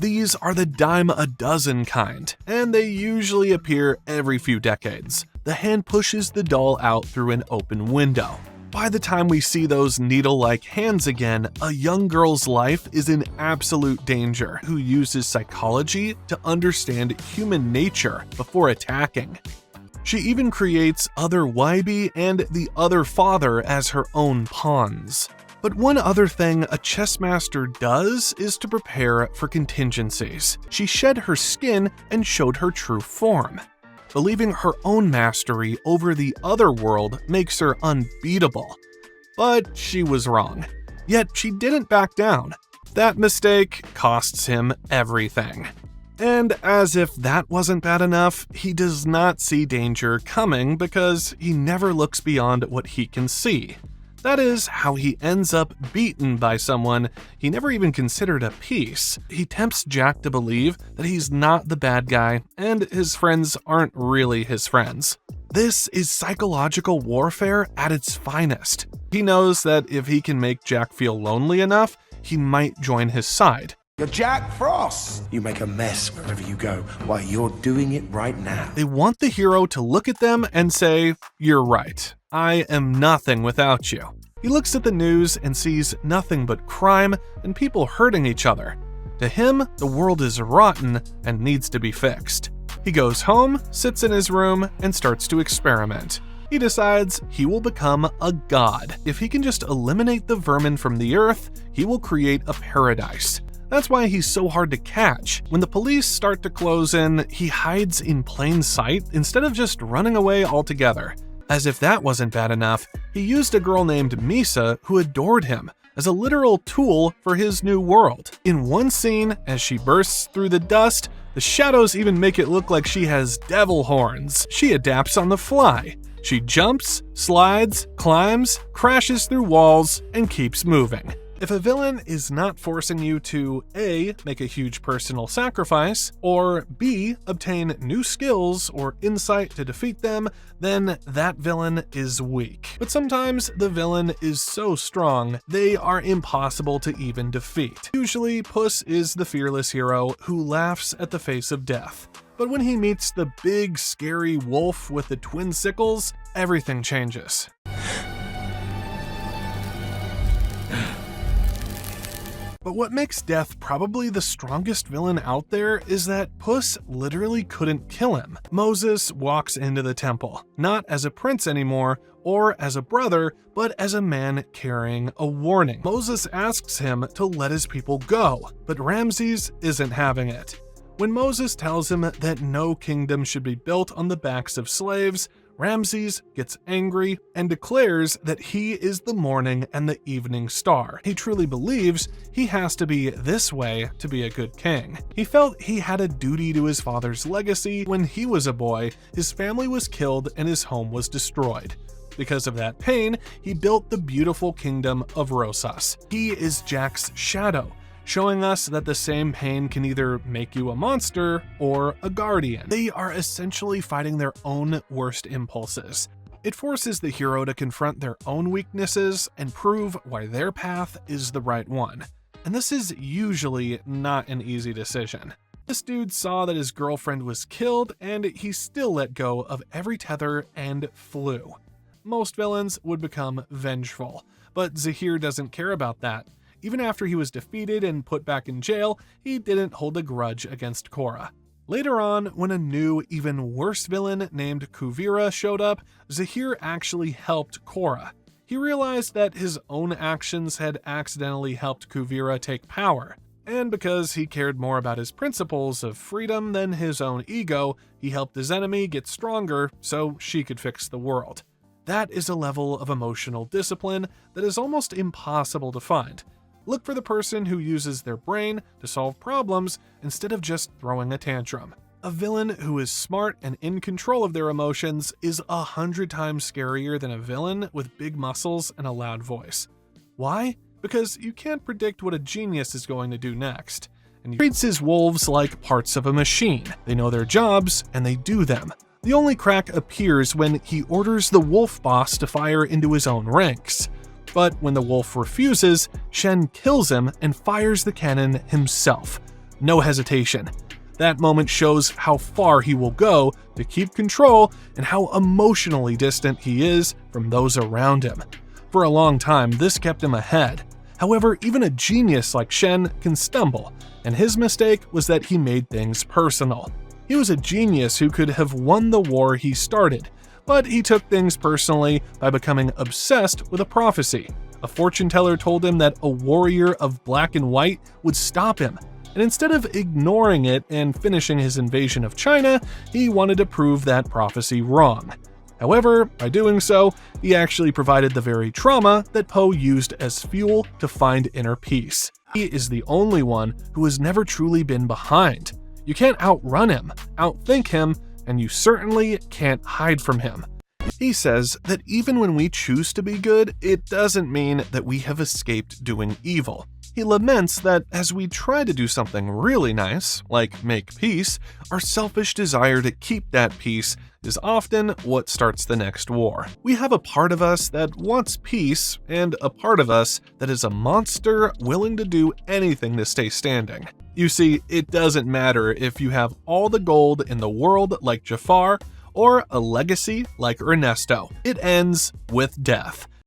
These are the dime-a-dozen kind, and they usually appear every few decades. The hand pushes the doll out through an open window. By the time we see those needle-like hands again, a young girl's life is in absolute danger who uses psychology to understand human nature before attacking. She even creates other Wybie and the other father as her own pawns. But one other thing a chess master does is to prepare for contingencies. She shed her skin and showed her true form. Believing her own mastery over the other world makes her unbeatable. But she was wrong. Yet she didn't back down. That mistake costs him everything. And as if that wasn't bad enough, he does not see danger coming because he never looks beyond what he can see. That is how he ends up beaten by someone he never even considered a piece. He tempts Jack to believe that he's not the bad guy and his friends aren't really his friends. This is psychological warfare at its finest. He knows that if he can make Jack feel lonely enough, he might join his side. You're Jack Frost. You make a mess wherever you go. Why, you're doing it right now. They want the hero to look at them and say, "You're right. I am nothing without you." He looks at the news and sees nothing but crime and people hurting each other. To him, the world is rotten and needs to be fixed. He goes home, sits in his room, and starts to experiment. He decides he will become a god. If he can just eliminate the vermin from the earth, he will create a paradise. That's why he's so hard to catch. When the police start to close in, he hides in plain sight instead of just running away altogether. As if that wasn't bad enough, he used a girl named Misa who adored him as a literal tool for his new world. In one scene, as she bursts through the dust, the shadows even make it look like she has devil horns. She adapts on the fly. She jumps, slides, climbs, crashes through walls, and keeps moving. If a villain is not forcing you to A, make a huge personal sacrifice, or B, obtain new skills or insight to defeat them, then that villain is weak. But sometimes the villain is so strong, they are impossible to even defeat. Usually, Puss is the fearless hero who laughs at the face of death. But when he meets the big, scary wolf with the twin sickles, everything changes. But what makes Death probably the strongest villain out there is that Puss literally couldn't kill him. Moses walks into the temple, not as a prince anymore or as a brother, but as a man carrying a warning. Moses asks him to let his people go, but Ramses isn't having it. When Moses tells him that no kingdom should be built on the backs of slaves, Ramses gets angry and declares that he is the morning and the evening star. He truly believes he has to be this way to be a good king. He felt he had a duty to his father's legacy. When he was a boy, his family was killed and his home was destroyed. Because of that pain, he built the beautiful kingdom of Rosas. He is Jack's shadow, showing us that the same pain can either make you a monster or a guardian. They are essentially fighting their own worst impulses. It forces the hero to confront their own weaknesses and prove why their path is the right one. And this is usually not an easy decision. This dude saw that his girlfriend was killed and he still let go of every tether and flew. Most villains would become vengeful, but Zahir doesn't care about that. Even after he was defeated and put back in jail, he didn't hold a grudge against Korra. Later on, when a new, even worse villain named Kuvira showed up, Zahir actually helped Korra. He realized that his own actions had accidentally helped Kuvira take power, and because he cared more about his principles of freedom than his own ego, he helped his enemy get stronger so she could fix the world. That is a level of emotional discipline that is almost impossible to find. Look for the person who uses their brain to solve problems instead of just throwing a tantrum. A villain who is smart and in control of their emotions is 100 times scarier than a villain with big muscles and a loud voice. Why? Because you can't predict what a genius is going to do next. And he treats his wolves like parts of a machine. They know their jobs and they do them. The only crack appears when he orders the wolf boss to fire into his own ranks. But when the wolf refuses, Shen kills him and fires the cannon himself. no hesitation. That moment shows how far he will go to keep control and how emotionally distant he is from those around him. For a long time, this kept him ahead. However, even a genius like Shen can stumble, and his mistake was that he made things personal. He was a genius who could have won the war he started, but he took things personally by becoming obsessed with a prophecy. A fortune teller told him that a warrior of black and white would stop him, and instead of ignoring it and finishing his invasion of China, he wanted to prove that prophecy wrong. However, by doing so, he actually provided the very trauma that Po used as fuel to find inner peace. He is the only one who has never truly been behind. You can't outrun him, outthink him, and you certainly can't hide from him. He says that even when we choose to be good, it doesn't mean that we have escaped doing evil. He laments that as we try to do something really nice, like make peace, our selfish desire to keep that peace is often what starts the next war. We have a part of us that wants peace, and a part of us that is a monster willing to do anything to stay standing. You see, it doesn't matter if you have all the gold in the world like Jafar, or a legacy like Ernesto. It ends with death.